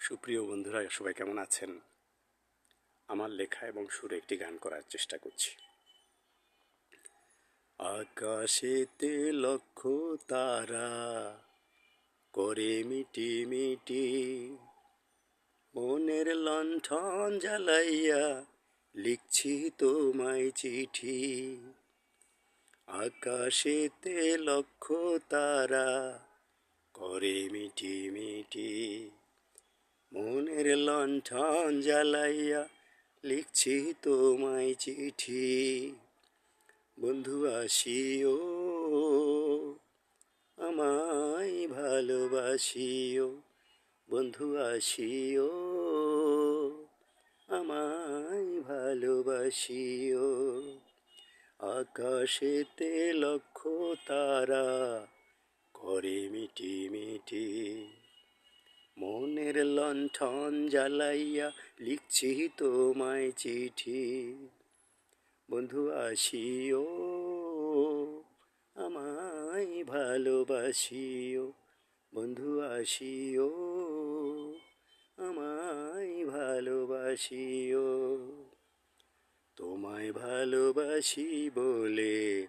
সুপ্রিয় বন্ধুরা, সবাই কেমন আছেন? আমার লেখা এবং সুরে একটি গান করার চেষ্টা করছি। আকাশেতে লক্ষ তারা করে মিটি মিটি, মনের লণ্ঠন জ্বালাইয়া লিখছি তোমায় চিঠি। আকাশেতে লক্ষ তারা করে মিটি মিটি, মনের লণ্ঠন জ্বালাইয়া লিখছি তোমায় চিঠি। বন্ধু আসিও, আমায় ভালোবাসিও। বন্ধু আসিও, আমায় ভালোবাসিও। আকাশেতে লক্ষ তারা করে মিটি মিটি, মনের লণ্ঠন জ্বালাইয়া লিখছি তোমায় চিঠি। বন্ধু আসিও, আমায় ভালোবাসিও। বন্ধু আসিও, আমায় ভালোবাসিও। তোমায় ভালোবাসি বলে